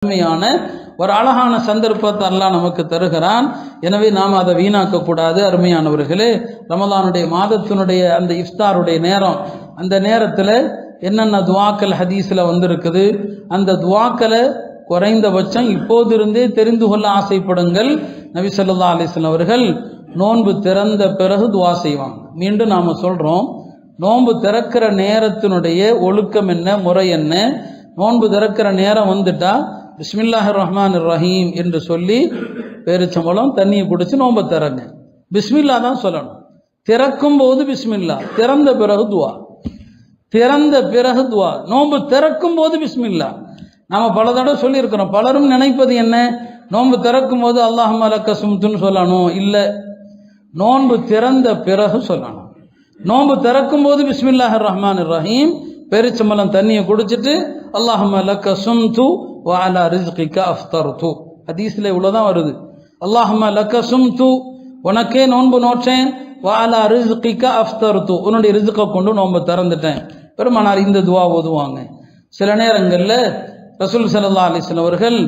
அருமையான ஒரு அழகான சந்தர்ப்பத்தை அல்லாஹ் நமக்கு தருகிறான். எனவே நாம் அதை வீணாக்க கூடாது. அருமையானவர்களே, ரமலானுடைய மாதத்தினுடைய அந்த இஃப்தாருடைய நேரம், அந்த நேரத்தில் என்னென்ன துவாக்கள் ஹதீஸில் வந்திருக்குது, அந்த துவாக்களை குறைந்தபட்சம் இப்போதிருந்தே தெரிந்து கொள்ள ஆசைப்படுங்கள். நபி ஸல்லல்லாஹு அலைஹி வஸல்லம் அவர்கள் நோன்பு திறந்த பிறகு துவா செய்வாங்க. மீண்டும் நாம் சொல்கிறோம், நோன்பு திறக்கிற நேரத்தினுடைய ஒழுக்கம் என்ன, முறை என்ன? நோன்பு திறக்கிற நேரம் வந்துட்டா பிஸ்மில்லாஹிர் ரஹ்மானிர் ரஹீம் என்று சொல்லி பேரிச்சம்பழம் தண்ணியை குடிச்சு நோன்பை திறங்க. பிஸ்மில்லா தான் சொல்லணும். திறக்கும் போது பிஸ்மில்லா, திறந்த பிறகு துவா. திறந்த பிறகு துவா. நோன்பு திறக்கும் போது பிஸ்மில்லா. நாம பல தடவை சொல்லியிருக்கிறோம். பலரும் நினைப்பது என்ன, நோன்பு திறக்கும் போது அல்லாஹும்ம லக்க சும்துன்னு சொல்லணும். இல்லை, நோன்பு திறந்த பிறகு சொல்லணும். நோன்பு திறக்கும் போது பிஸ்மில்லாஹிர் ரஹ்மானிர் ரஹீம், பேரிச்சம்பழம் தண்ணியை குடிச்சிட்டு அல்லாஹும்ம லக்க சும்து வ அலா ரிஸ்கிக அஃப்தர்து. ஹதீஸ்ல இவ்வளவுதான் வருது. அல்லாஹும்ம லக்க சும்து, உனக்கே நோன்பு நோற்றேன், வ அலா ரிஸ்கிக அஃப்தர்து, உன்னுடைய ரிஸ்கை கொண்டு நோன்பு திறந்துட்டேன். பெருமானார் இந்த துவா ஓதுவாங்க. சில நேரங்களில் ரசூல் ஸல்லல்லாஹு அலைஹி வஸல்லம் அவர்கள்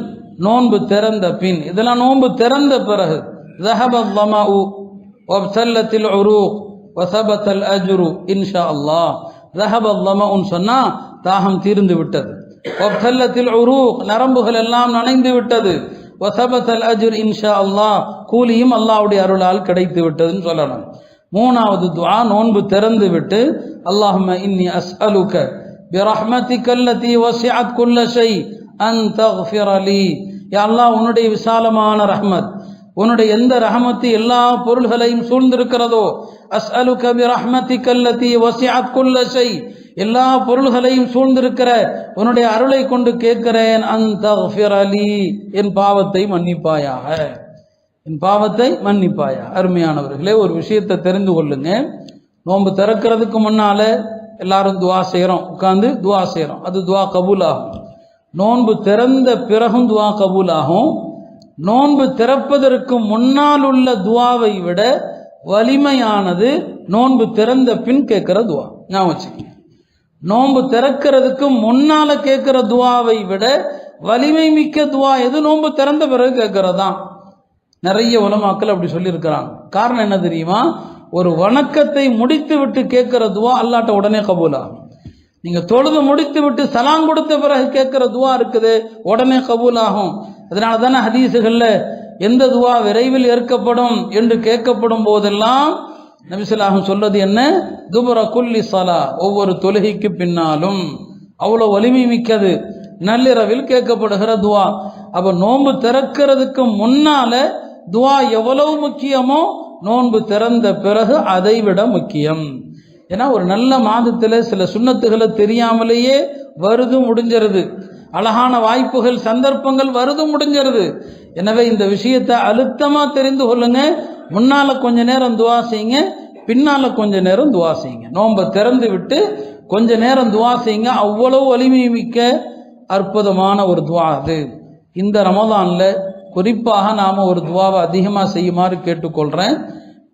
நோன்பு திறந்த பின், இதெல்லாம் நோன்பு திறந்த பிறகு, ذهب الظمأ وابتلت العروق وثبت الأجر إن شاء الله. ذهب الظمأ சொன்னா தாகம் தீர்ந்து விட்டது. وابتلت العروق, நரம்புகள் எல்லாம் நனைந்து விட்டது. وثبت الأجر إن شاء الله, கூலியும் அல்லாஹ்வுடைய அருளால் கிடைத்து விட்டதுன்னு சொல்லணும். மூணாவது துஆ, நோன்பு திறந்து விட்டு اللهم إني أسألك برحمتك التي وسعت كل شيء أن تغفر لي. யா அல்லாஹ், உன்னுடைய விசாலமான ரஹ்மத், உன்னுடைய எந்த ரஹமத்து எல்லா பொருள்களையும் சூழ்ந்திருக்கிறதோ, அஸ்அலுக பிரஹ்மதிக அல்லதி வஸிஅத் குல்ல ஷை, எல்லா பொருள்களையும் சூழ்ந்திருக்கிற உன்னுடைய அருளை கொண்டு கேட்கிறேன், அன் தக்ஃபிர லீ, என் பாவத்தை மன்னிப்பாயாக, என் பாவத்தை மன்னிப்பாயா. அருமையானவர்களே, ஒரு விஷயத்தை தெரிந்து கொள்ளுங்க. நோன்பு திறக்கிறதுக்கு முன்னால எல்லாரும் துவா செய்கிறோம், உட்கார்ந்து துவா செய்கிறோம், அது துவா கபூல் ஆகும். நோன்பு திறந்த பிறகும் துவா கபூல் ஆகும். நோன்பு திறப்பதற்கு முன்னால் உள்ள துவாவை விட வலிமையானது நோன்பு திறந்த பின் கேட்கிற துவா. நான் வச்சுக்கேன், நோன்பு திறக்கிறதுக்கு முன்னால கேட்கிற துவாவை விட வலிமை மிக்க துவா எது? நோன்பு திறந்த பிறகு கேட்கறதான். நிறைய உலமாக்கள் அப்படி சொல்லியிருக்கிறாங்க. காரணம் என்ன தெரியுமா? ஒரு வணக்கத்தை முடித்து விட்டு கேட்கிற துவா அல்லாட்ட உடனே கபூல் ஆகும். நீங்க தொழுது முடித்து விட்டு சலாம் கொடுத்த பிறகு கேட்கிற துவா இருக்குது, உடனே கபூல் ஆகும். அதனால தானே ஹதீஸுகள்ல எந்த துவா விரைவில் ஏற்கப்படும் என்று கேட்கப்படும் போதெல்லாம் நபி ஸல்லல்லாஹு அலைஹி வஸல்லம் சொல்றது என்ன? துபுர குல்லி ஸலா, ஒவ்வொரு தொழுகைக்கு பின்னாலும். அவ்வளோ வலிமை மிக்கது, நள்ளிரவில் கேட்கப்படுகிற துவா. அப்ப நோன்பு திறக்கிறதுக்கு முன்னால துவா எவ்வளவு முக்கியமோ நோன்பு திறந்த பிறகு அதை விட முக்கியம். ஏன்னா ஒரு நல்ல மாதத்துல சில சுன்னத்துகளை தெரியாமலேயே வருது முடிஞ்சிருது, அழகான வாய்ப்புகள் சந்தர்ப்பங்கள் வருது முடிஞ்சிருது. எனவே இந்த விஷயத்தை அழுத்தமா தெரிந்து கொள்ளுங்க. முன்னால கொஞ்ச நேரம் துவா செய்யுங்க, பின்னால கொஞ்ச நேரம் துவா செய்யுங்க. நோன்பை திறந்து விட்டு கொஞ்ச நேரம் துவா செய்யுங்க. அவ்வளவு வலிமை மிக்க அற்புதமான ஒரு துவா அது. இந்த ரமலான்ல குறிப்பாக நாம ஒரு துவாவை அதிகமாக செய்யுமாறு கேட்டுக்கொள்றேன்.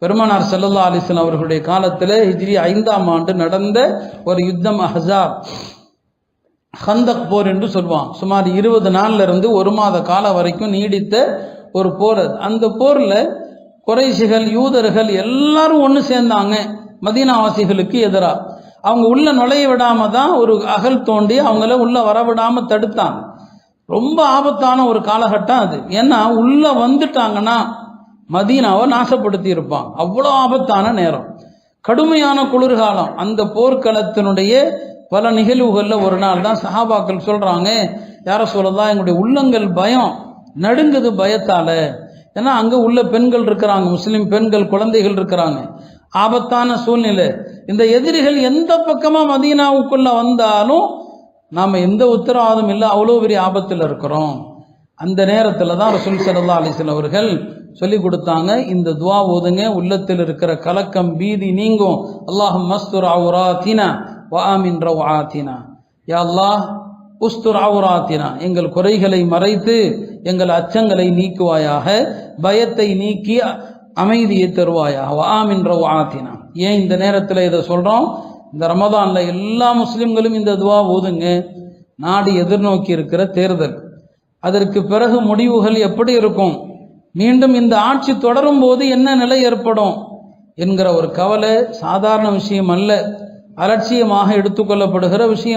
பெருமானார் ஸல்லல்லாஹு அலைஹி வஸல்லம் அவர்களுடைய காலத்தில் ஹிஜ்ரி 5ஆம் ஆண்டு நடந்த ஒரு யுத்தம், அஹ்ஸாப், ஹந்தக் போர் என்று சொல்லுவாங்க. சுமார் 20 நாள்ல இருந்து 1 மாத காலம் வரைக்கும் நீடித்த ஒரு போர். அந்த போர்ல குறைஷிகள், யூதர்கள் எல்லாரும் ஒன்று சேர்ந்தாங்க மதீனாவாசிகளுக்கு எதிராக. அவங்க உள்ள நுழைய விடாம தான் ஒரு அகல் தோண்டி அவங்கள உள்ள வரவிடாம தடுத்தாங்க. ரொம்ப ஆபத்தான ஒரு காலகட்டம் அது. ஏன்னா உள்ள வந்துட்டாங்கன்னா மதீனாவை நாசப்படுத்தி இருப்பாங்க. அவ்வளோ ஆபத்தான நேரம், கடுமையான குளிர்காலம். அந்த போர்க்களத்தினுடைய பல நிகழ்வுகளில் ஒரு நாள் தான் சஹாபாக்கள் சொல்றாங்க, யார சொல்லலாம், எங்களுடைய உள்ளங்கள் பயம் நடுங்குது பயத்தால. ஏன்னா அங்க உள்ள பெண்கள் இருக்கிறாங்க, முஸ்லிம் பெண்கள், குழந்தைகள் இருக்கிறாங்க. ஆபத்தான சூழ்நிலை. இந்த எதிரிகள் எந்த பக்கமா மதீனாவுக்குள்ள வந்தாலும் நாம எந்த உத்தரவாதம் இல்லை, அவ்வளோ பெரிய ஆபத்தில் இருக்கிறோம். அந்த நேரத்தில் தான் ரசூல் ஸல்லல்லாஹு அலைஹி வஸல்லம் அவர்கள் சொல்லி கொடுத்தாங்க, இந்த துவா ஓதுங்க, உள்ளத்தில் இருக்கிற கலக்கம் பீதி நீங்கும். அல்லாஹும்ம அஸ்துர் அவ்ராத்தினா வ ஆமின் ரவ்ஆத்தினா. யா அல்லாஹ், உஸ்துர் அவ்ராத்தினா, எங்கள் குறைகளை மறைத்து எங்கள் அச்சங்களை நீக்குவாயாக, பயத்தை நீக்கி அமைதியை தருவாயாக, வ ஆமின் ரவ்ஆத்தினா. ஏன் இந்த நேரத்தில் இதை சொல்றோம்? இந்த ரமதான்ல எல்லா முஸ்லிம்களும் இந்த துவா ஓதுங்க. நாடு எதிர்நோக்கி இருக்கிற தேர்தல், அதற்கு பிறகு முடிவுகள் எப்படி இருக்கும், மீண்டும் இந்த ஆட்சி தொடரும் போது என்ன நிலை ஏற்படும் என்கிற ஒரு கவலை சாதாரண விஷயம் அல்ல, அலட்சியமாக எடுத்துக்கொள்ளப்படுகிற விஷயம்